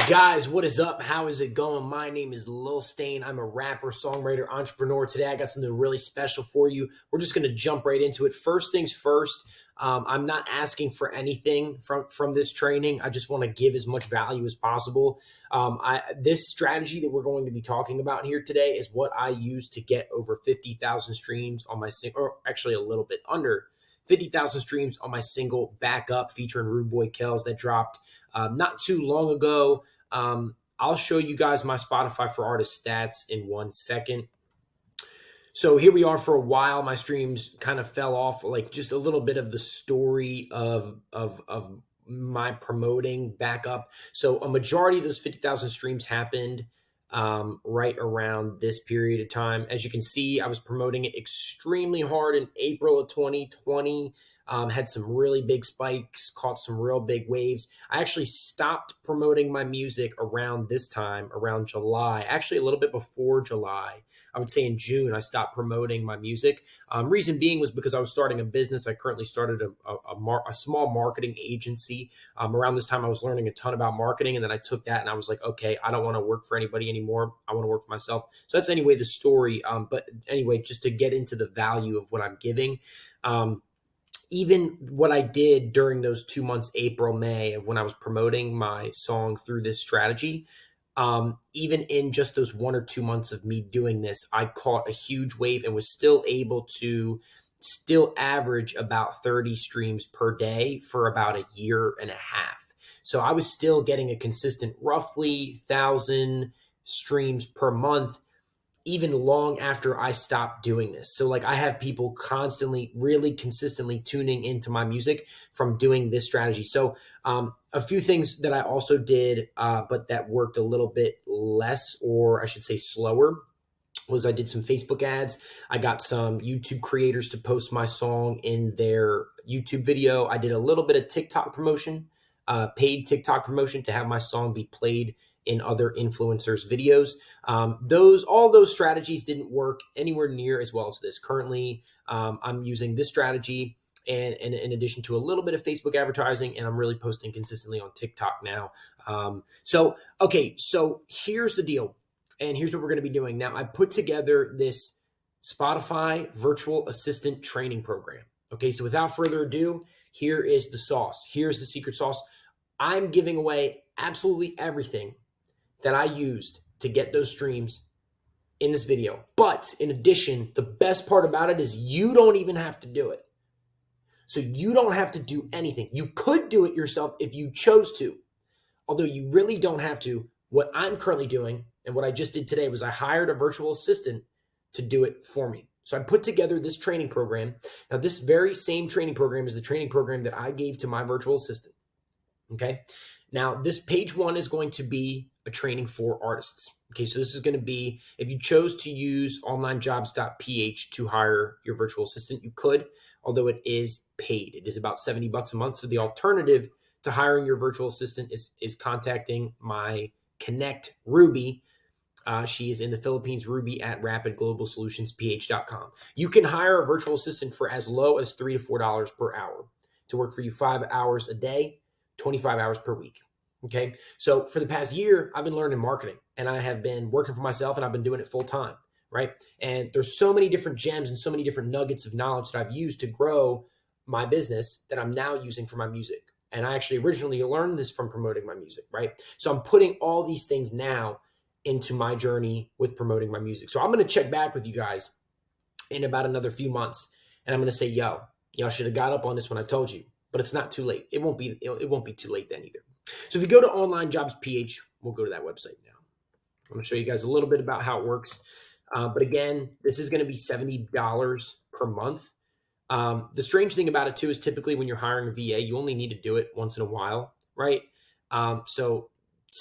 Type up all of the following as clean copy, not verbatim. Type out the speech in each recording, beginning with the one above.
Guys, what is up? How is it going? My name is Lil Stain. I'm a rapper, songwriter, entrepreneur. Today, I got something really special for you. We're just going to jump right into it. First things first, I'm not asking for anything from this training. I just want to give as much value as possible. This strategy that we're going to be talking about here today is what I use to get over 50,000 streams on my or actually a little bit under 50,000 streams on my single Back Up featuring Rude Boy Kells that dropped not too long ago. I'll show you guys my Spotify for Artists stats in 1 second. So here we are. For a while, my streams kind of fell off, like just a little bit of the story of my promoting Back Up. So a majority of those 50,000 streams happened right around this period of time. As you can see, I was promoting it extremely hard in April of 2020. Had some really big spikes, caught some real big waves. I actually stopped promoting my music around this time, around July, actually a little bit before July. I would say in June, I stopped promoting my music. Reason being was because I was starting a business. I currently started a small marketing agency. Around this time, I was learning a ton about marketing, and then I took that and I was like, okay, I don't want to work for anybody anymore. I want to work for myself. So that's anyway the story. But anyway, just to get into the value of what I'm giving. Even what I did during those 2 months, April, May, of when I was promoting my song through this strategy, even in just those 1 or 2 months of me doing this, I caught a huge wave and was still able to still average about 30 streams per day for about a year and a half. So I was still getting a consistent roughly 1,000 streams per month, even long after I stopped doing this. So like I have people constantly, really consistently tuning into my music from doing this strategy. So a few things that I also did, but that worked a little bit less, or I should say slower, was I did some Facebook ads. I got some YouTube creators to post my song in their YouTube video. I did a little bit of TikTok promotion, paid TikTok promotion to have my song be played in other influencers' videos. All those strategies didn't work anywhere near as well as this. Currently, I'm using this strategy and in addition to a little bit of Facebook advertising, and I'm really posting consistently on TikTok now. So here's the deal, and here's what we're going to be doing. Now, I put together this Spotify virtual assistant training program. Okay, so without further ado, here is the sauce. Here's the secret sauce. I'm giving away absolutely everything that I used to get those streams in this video. But in addition, the best part about it is you don't even have to do it. So you don't have to do anything. You could do it yourself if you chose to, although you really don't have to. What I'm currently doing and what I just did today was I hired a virtual assistant to do it for me. So I put together this training program. Now, this very same training program is the training program that I gave to my virtual assistant. Okay. Now, this page 1 is going to be a training for artists. Okay, so this is going to be, if you chose to use onlinejobs.ph to hire your virtual assistant, you could, although it is paid. It is about $70 a month. So the alternative to hiring your virtual assistant is contacting my Connect Ruby. She is in the Philippines, Ruby at rapidglobalsolutionsph.com. You can hire a virtual assistant for as low as $3 to $4 per hour to work for you 5 hours a day, 25 hours per week. Okay. So for the past year, I've been learning marketing and I have been working for myself and I've been doing it full time. Right. And there's so many different gems and so many different nuggets of knowledge that I've used to grow my business that I'm now using for my music. And I actually originally learned this from promoting my music. Right. So I'm putting all these things now into my journey with promoting my music. So I'm going to check back with you guys in about another few months. And I'm going to say, y'all should have got up on this when I told you, but it's not too late. It won't be too late then either. So if you go to Online Jobs PH, we'll go to that website now. I'm going to show you guys a little bit about how it works. But again, this is going to be $70 per month. The strange thing about it too is typically when you're hiring a VA, you only need to do it once in a while, right? So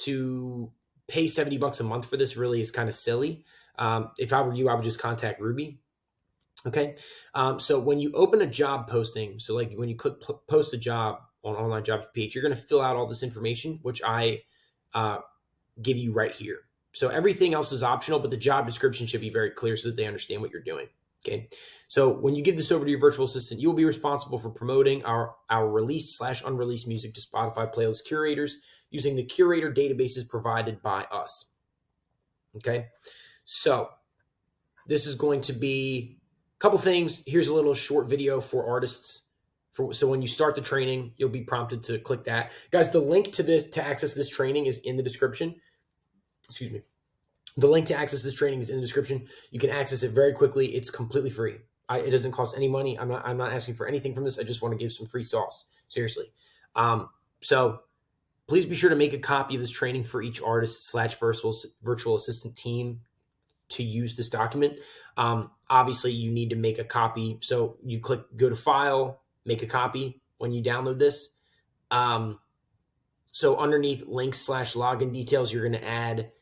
to pay $70 a month for this really is kind of silly. If I were you, I would just contact Ruby. Okay. So when you open a job posting, so like when you click post a job on Online Jobs page, you're going to fill out all this information, which I give you right here. So everything else is optional, but the job description should be very clear so that they understand what you're doing. Okay. So when you give this over to your virtual assistant, you will be responsible for promoting our released/unreleased music to Spotify playlist curators using the curator databases provided by us. Okay, so this is going to be a couple things. Here's a little short video for artists. So when you start the training, you'll be prompted to click that. Guys, the link to access this training is in the description. Excuse me. The link to access this training is in the description. You can access it very quickly. It's completely free. It doesn't cost any money. I'm not asking for anything from this. I just want to give some free sauce. Seriously. So please be sure to make a copy of this training for each artist / virtual assistant team to use this document. Obviously, you need to make a copy. So you go to File, make a copy when you download this. So underneath links / login details, you're going to add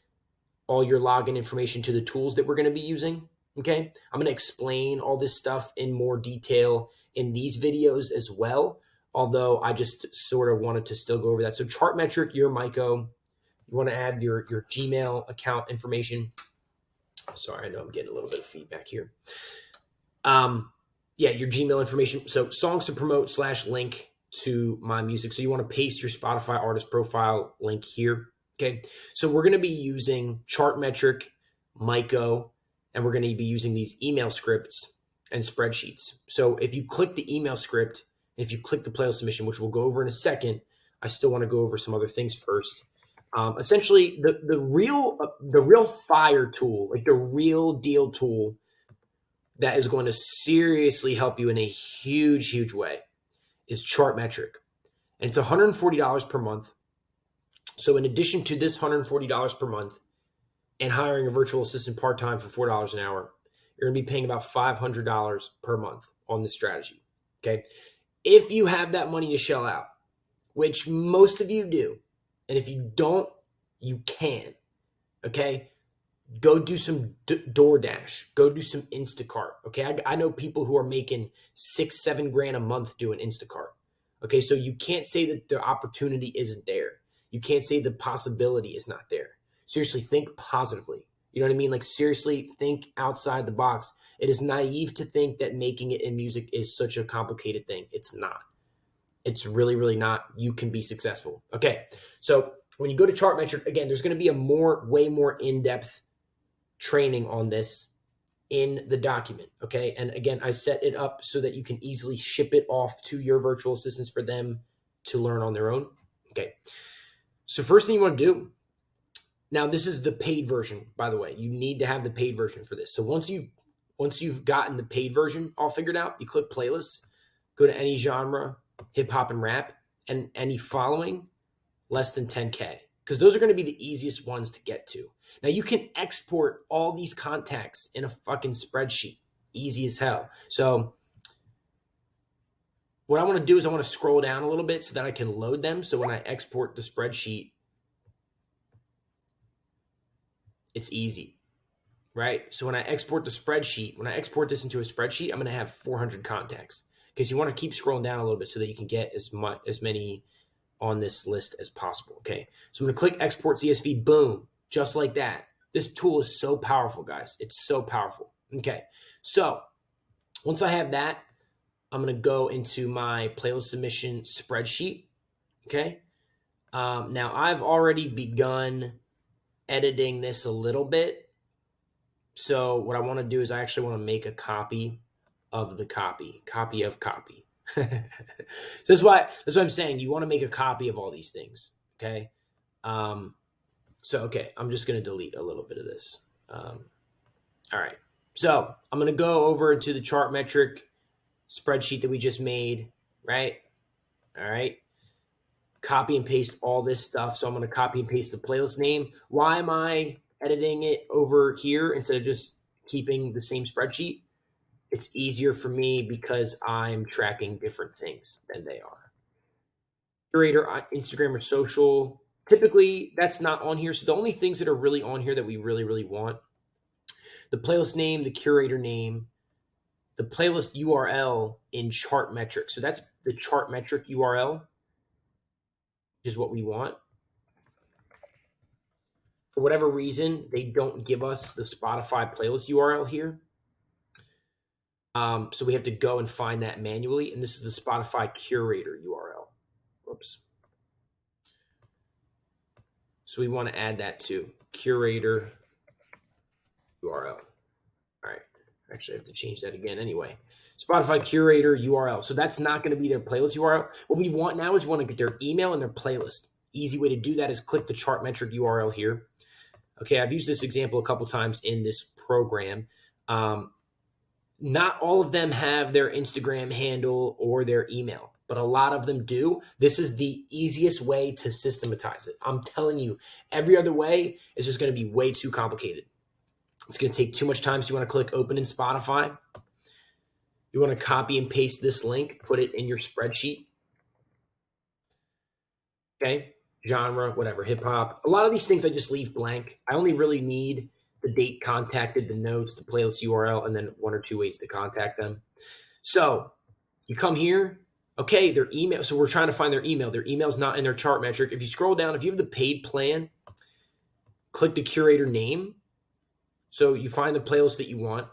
all your login information to the tools that we're going to be using. Okay. I'm going to explain all this stuff in more detail in these videos as well, although I just sort of wanted to still go over that. So Chartmetric, your Myco, you want to add your Gmail account information. Sorry, I know I'm getting a little bit of feedback here. Yeah, your Gmail information. So songs to promote / link to my music. So you want to paste your Spotify artist profile link here. Okay, so we're going to be using Chartmetric, Myco, and we're going to be using these email scripts and spreadsheets. So if you click the email script, if you click the playlist submission, which we'll go over in a second, I still want to go over some other things first. Essentially, the real fire tool, like the real deal tool that is going to seriously help you in a huge way is Chartmetric. And it's $140 per month. So in addition to this $140 per month and hiring a virtual assistant part-time for $4 an hour, you're going to be paying about $500 per month on this strategy. Okay. If you have that money to shell out, which most of you do, and if you don't, you can. Okay. Go do some DoorDash. Go do some Instacart. Okay. I know people who are making $6-7 grand a month doing Instacart. Okay. So you can't say that the opportunity isn't there. You can't say the possibility is not there. Seriously, think positively. You know what I mean? Like, seriously, think outside the box. It is naive to think that making it in music is such a complicated thing. It's not. It's really not. You can be successful. Okay. So when you go to Chartmetric, again, there's going to be a way more in-depth training on this in the document. Okay. And again, I set it up so that you can easily ship it off to your virtual assistants for them to learn on their own. Okay. So first thing you want to do, now this is the paid version, by the way. You need to have the paid version for this. So once you've gotten the paid version all figured out, you click playlists, go to any genre, hip hop and rap, and any following less than 10K, because those are going to be the easiest ones to get to. Now you can export all these contacts in a fucking spreadsheet, easy as hell. So what I want to do is I want to scroll down a little bit so that I can load them. So when I export the spreadsheet, it's easy, right? So when I export the spreadsheet, when I export this into a spreadsheet, I'm going to have 400 contacts, because you want to keep scrolling down a little bit so that you can get as many on this list as possible. Okay. So I'm going to click export CSV. Boom. Just like that. This tool is so powerful, guys. It's so powerful. Okay. So once I have that, I'm going to go into my playlist submission spreadsheet. Okay. Now I've already begun editing this a little bit. So what I want to do is I actually want to make a copy of the copy of copy. So that's what I'm saying. You want to make a copy of all these things. Okay. Okay, I'm just going to delete a little bit of this. All right. So I'm going to go over into the Chartmetric spreadsheet that we just made, right? All right. Copy and paste all this stuff. So I'm going to copy and paste the playlist name. Why am I editing it over here instead of just keeping the same spreadsheet? It's easier for me because I'm tracking different things than they are. Curator, Instagram, or social. Typically, that's not on here. So the only things that are really on here that we really want: the playlist name, the curator name, the playlist URL in Chartmetric. So that's the Chartmetric URL, which is what we want. For whatever reason, they don't give us the Spotify playlist URL here. So we have to go and find that manually. And this is the Spotify curator URL. Whoops. So we want to add that to curator URL. All right. Actually, I have to change that again anyway. Spotify curator URL. So that's not going to be their playlist URL. What we want now is we want to get their email and their playlist. Easy way to do that is click the chart metric URL here. Okay, I've used this example a couple times in this program. Not all of them have their Instagram handle or their email, but a lot of them do. This is the easiest way to systematize it. I'm telling you, every other way is just going to be way too complicated. It's going to take too much time. So you want to click open in Spotify. You want to copy and paste this link, put it in your spreadsheet. Okay, genre, whatever, hip hop. A lot of these things I just leave blank. I only really need the date contacted, the notes, the playlist URL, and then 1 or 2 ways to contact them. So you come here, okay, their email. So we're trying to find their email. Their email's not in their chart metric. If you scroll down, if you have the paid plan, click the curator name. So you find the playlist that you want,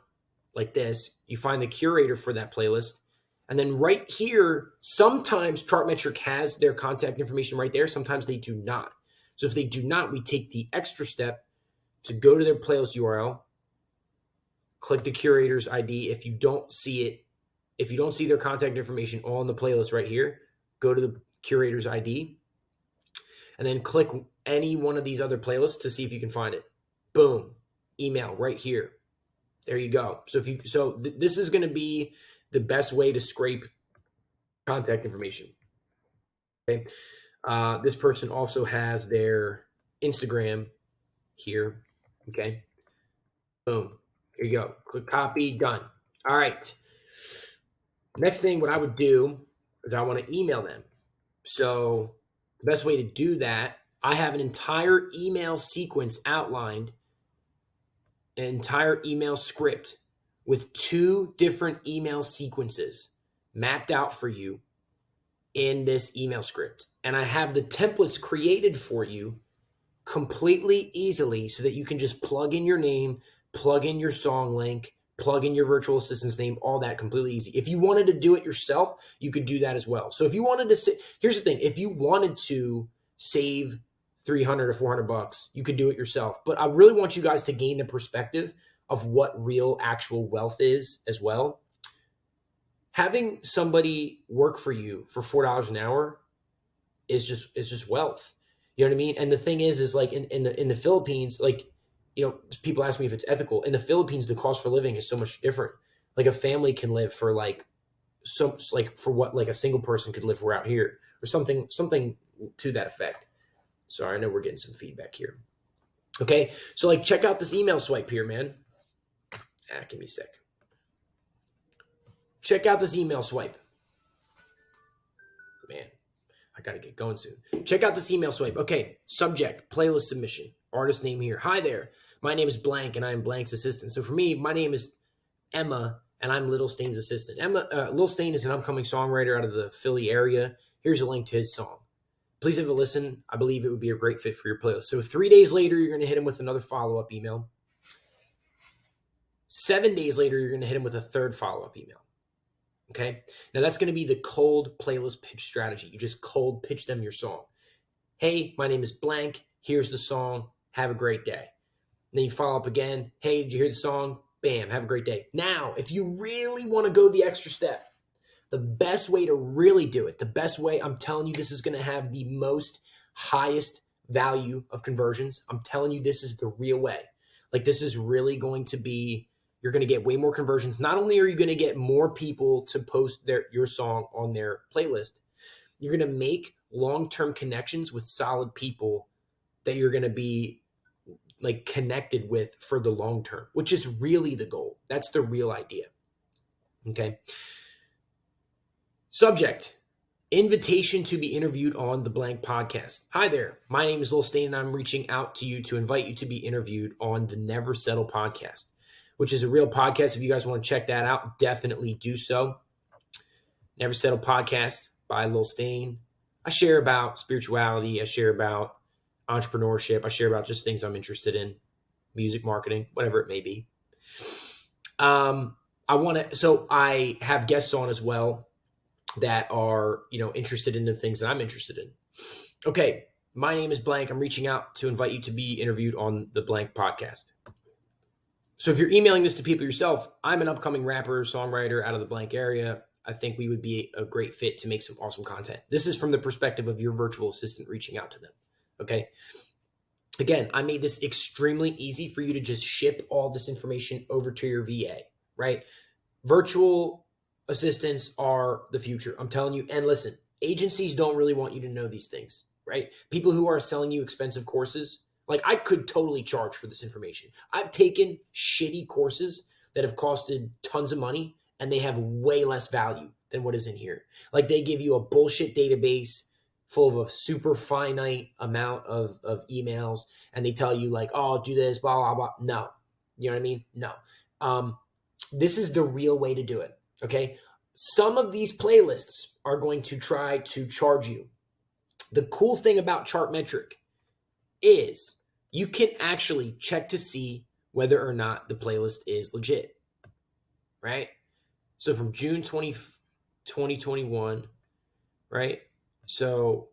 like this. You find the curator for that playlist. And then right here, sometimes Chartmetric has their contact information right there. Sometimes they do not. So if they do not, we take the extra step to go to their playlist URL, click the curator's ID. If you don't see it, if you don't see their contact information on the playlist right here, go to the curator's ID and then click any one of these other playlists to see if you can find it. Boom, email right here. There you go. So this is going to be the best way to scrape contact information. Okay. This person also has their Instagram here. Okay. Boom. Here you go. Click copy. Done. All right. Next thing, what I would do is I want to email them. So the best way to do that, I have an entire email sequence outlined, an entire email script with 2 different email sequences mapped out for you in this email script. And I have the templates created for you completely easily so that you can just plug in your name, plug in your song link, plug in your virtual assistant's name, all that completely easy. If you wanted to do it yourself, you could do that as well. So if you wanted to here's the thing, if you wanted to save $300 or $400, you could do it yourself. But I really want you guys to gain the perspective of what real actual wealth is as well. Having somebody work for you for $4 an hour is just wealth. You know what I mean? And the thing is like in the Philippines, like, you know, people ask me if it's ethical. In the Philippines, the cost for living is so much different. Like a family can live for for what like a single person could live for out here, or something to that effect. Sorry, I know we're getting some feedback here. Okay, so like check out this email swipe here, man. Give me a sec. Check out this email swipe. Man, I got to get going soon. Check out this email swipe. Okay, subject, playlist submission, artist name here. Hi there, my name is blank and I am blank's assistant. So for me, my name is Emma and I'm Little Stain's assistant. Lil Stain is an upcoming songwriter out of the Philly area. Here's a link to his song. Please have a listen. I believe it would be a great fit for your playlist. So 3 days later, you're going to hit him with another follow-up email. 7 days later, you're going to hit him with a third follow-up email. Okay. Now that's going to be the cold playlist pitch strategy. You just cold pitch them your song. Hey, my name is blank. Here's the song. Have a great day. And then you follow up again. Hey, did you hear the song? Bam. Have a great day. Now, if you really want to go the extra step, the best way to really do it, the best way, I'm telling you, this is going to have the most highest value of conversions. I'm telling you, this is the real way. Like this is really going to be, you're going to get way more conversions. Not only are you going to get more people to post your song on their playlist, you're going to make long-term connections with solid people that you're going to be like connected with for the long term, which is really the goal. That's the real idea. Okay. Subject, invitation to be interviewed on the blank podcast. Hi there. My name is Lil Stain and I'm reaching out to you to invite you to be interviewed on the Never Settle podcast, which is a real podcast. If you guys want to check that out, definitely do so. Never Settle podcast by Lil Stain. I share about spirituality. I share about entrepreneurship. I share about just things I'm interested in, music, marketing, whatever it may be. So I have guests on as well that are, you know, interested in the things that I'm interested in. Okay. My name is blank. I'm reaching out to invite you to be interviewed on the blank podcast. So if you're emailing this to people yourself, I'm an upcoming rapper, songwriter out of the blank area. I think we would be a great fit to make some awesome content. This is from the perspective of your virtual assistant reaching out to them. Okay. Again, I made this extremely easy for you to just ship all this information over to your VA, right? Virtual assistants are the future. I'm telling you. And listen, agencies don't really want you to know these things, right? People who are selling you expensive courses, like I could totally charge for this information. I've taken shitty courses that have costed tons of money and they have way less value than what is in here. Like they give you a bullshit database full of a super finite amount of emails and they tell you like, oh, do this, blah, blah, blah. No. You know what I mean? No. This is the real way to do it. Okay. Some of these playlists are going to try to charge you. The cool thing about Chartmetric is you can actually check to see whether or not the playlist is legit, right? So from June 2021, right? So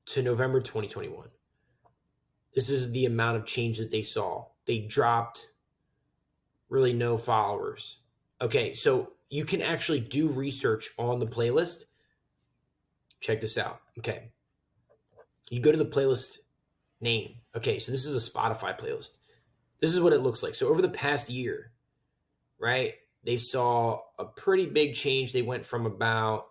to November 2021, this is the amount of change that they saw. They dropped really no followers. Okay, so you can actually do research on the playlist. Check this out. Okay. You go to the playlist name. Okay, so this is a Spotify playlist. This is what it looks like. So over the past year, right, they saw a pretty big change. They went from about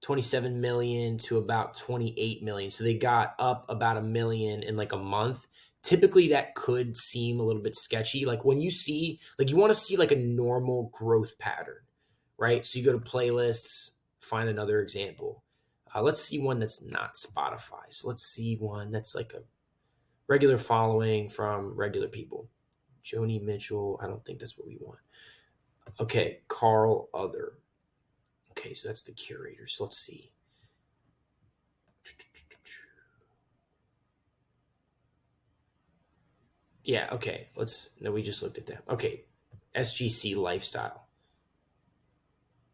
27 million to about 28 million. So they got up about 1 million in like a month. Typically that could seem a little bit sketchy. Like when you see, like you want to see like a normal growth pattern, right? So you go to playlists, find another example. Let's see one that's not Spotify. So let's see one that's like a regular following from regular people. Joni Mitchell. I don't think that's what we want. Okay. Carl Other. Okay. So that's the curator. So let's see. Yeah. Okay. No, we just looked at that. Okay. SGC Lifestyle.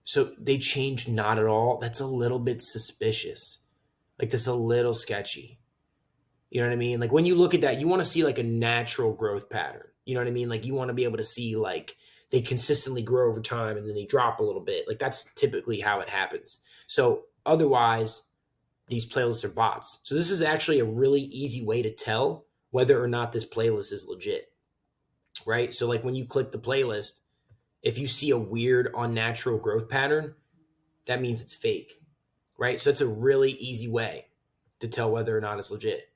So they changed not at all. That's a little bit suspicious. Like that's a little sketchy. You know what I mean? Like when you look at that, you want to see like a natural growth pattern. You know what I mean? Like you want to be able to see like they consistently grow over time and then they drop a little bit. Like that's typically how it happens. So otherwise, these playlists are bots. So this is actually a really easy way to tell whether or not this playlist is legit, right? So like when you click the playlist, if you see a weird unnatural growth pattern, that means it's fake, right? So that's a really easy way to tell whether or not it's legit.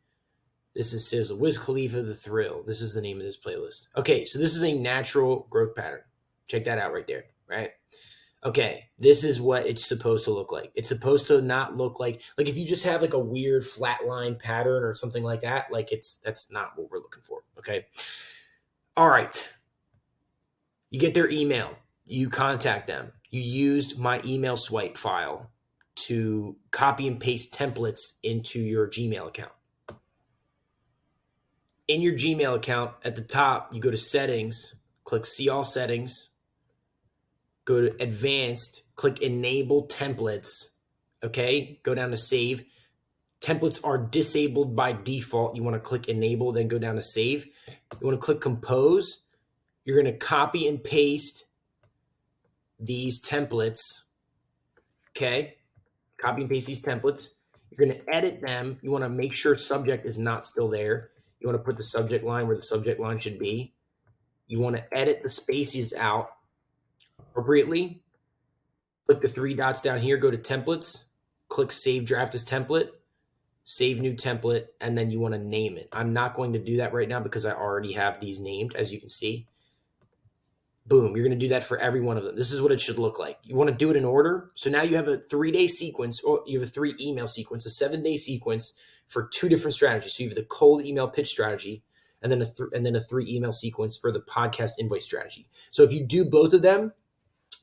This is Sizzle. Wiz Khalifa, The Thrill. This is the name of this playlist. Okay, so this is a natural growth pattern. Check that out right there, right? Okay, this is what it's supposed to look like. It's supposed to not look like if you just have like a weird flat line pattern or something like that, like that's not what we're looking for, okay? All right. You get their email. You contact them. You used my email swipe file to copy and paste templates into your Gmail account. In your Gmail account, at the top, you go to settings, click see all settings, go to advanced, click enable templates. Okay, go down to save. Templates are disabled by default. You want to click enable, then go down to save. You want to click compose. You're going to copy and paste these templates. Okay, copy and paste these templates. You're going to edit them. You want to make sure subject is not still there. You want to put the subject line where the subject line should be. You want to edit the spaces out appropriately. Click the three dots down here, go to templates, click save draft as template, save new template, and then you want to name it. I'm not going to do that right now because I already have these named, as you can see. Boom, you're going to do that for every one of them. This is what it should look like. You want to do it in order. So now you have a 3-day sequence, or you have a 3 email sequence, a 7-day sequence for 2 different strategies. So you have the cold email pitch strategy and then a 3 email sequence for the podcast invite strategy. So if you do both of them,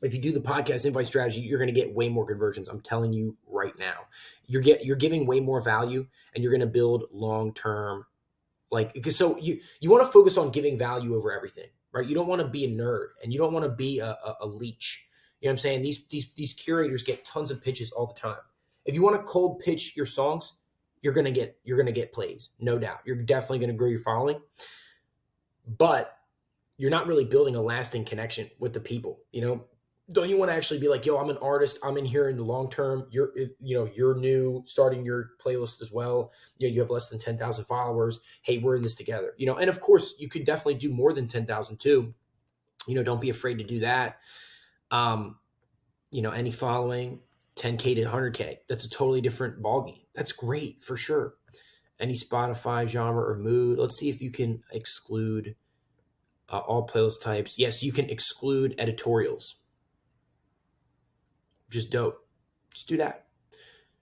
if you do the podcast invite strategy, you're going to get way more conversions. I'm telling you right now, you're giving way more value and you're going to build long-term, so you want to focus on giving value over everything, right? You don't want to be a nerd and you don't want to be a leech. You know what I'm saying? These curators get tons of pitches all the time. If you want to cold pitch your songs, you're gonna get plays, no doubt. You're definitely gonna grow your following, but you're not really building a lasting connection with the people. Don't you want to actually be like, yo, I'm an artist, I'm in here in the long term. You're new, starting your playlist as well. You have less than 10,000 followers. Hey, we're in this together. And of course you could definitely do more than 10,000 too. Don't be afraid to do that. Any following, 10K to 100K, that's a totally different ballgame. That's great for sure. Any Spotify genre or mood. Let's see if you can exclude all playlist types. Yes, you can exclude editorials, which is dope. Just do that.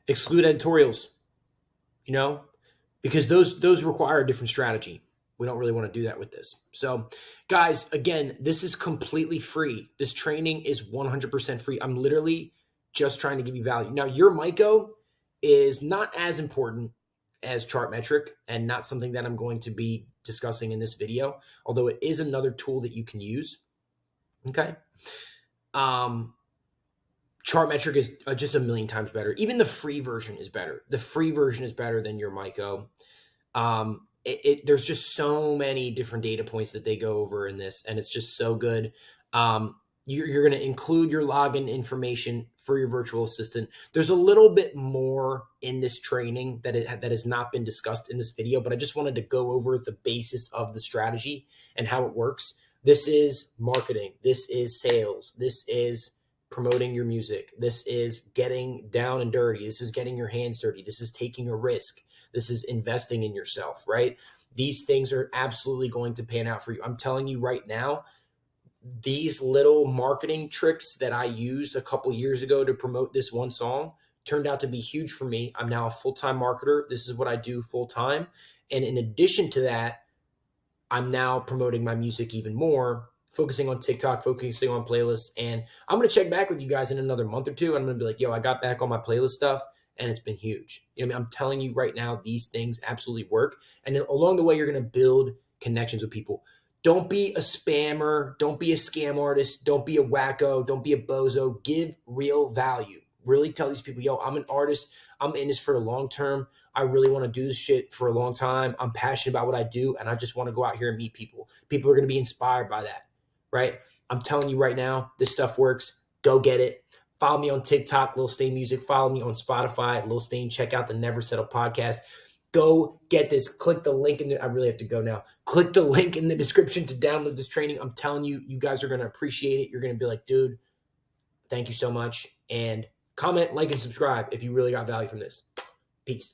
Exclude editorials, because those require a different strategy. We don't really want to do that with this. So, guys, again, this is completely free. This training is 100% free. I'm literally just trying to give you value. Now, your MICO is not as important as Chartmetric and not something that I'm going to be discussing in this video, although it is another tool that you can use. Okay. Chartmetric is just a million times better. Even the free version is better. The free version is better than your MICO. There's just so many different data points that they go over in this, and it's just so good. You're going to include your login information for your virtual assistant. There's a little bit more in this training that has not been discussed in this video, but I just wanted to go over the basis of the strategy and how it works. This is marketing. This is sales. This is promoting your music. This is getting down and dirty. This is getting your hands dirty. This is taking a risk. This is investing in yourself, right? These things are absolutely going to pan out for you. I'm telling you right now, these little marketing tricks that I used a couple years ago to promote this one song turned out to be huge for me. I'm now a full-time marketer. This is what I do full-time. And in addition to that, I'm now promoting my music even more, focusing on TikTok, focusing on playlists. And I'm going to check back with you guys in another month or two. I'm going to be like, yo, I got back on my playlist stuff and it's been huge. I'm telling you right now, these things absolutely work. And then along the way, you're going to build connections with people. Don't be a spammer. Don't be a scam artist. Don't be a wacko. Don't be a bozo. Give real value. Really tell these people, yo, I'm an artist. I'm in this for the long term. I really want to do this shit for a long time. I'm passionate about what I do, and I just want to go out here and meet people. People are going to be inspired by that, right? I'm telling you right now, this stuff works. Go get it. Follow me on TikTok, Lil Stain Music. Follow me on Spotify, Lil Stain. Check out the Never Settle podcast. Go get this. Click the link I really have to go now. Click the link in the description to download this training. I'm telling you, you guys are going to appreciate it. You're going to be like, dude, thank you so much. And comment, like, and subscribe if you really got value from this. Peace.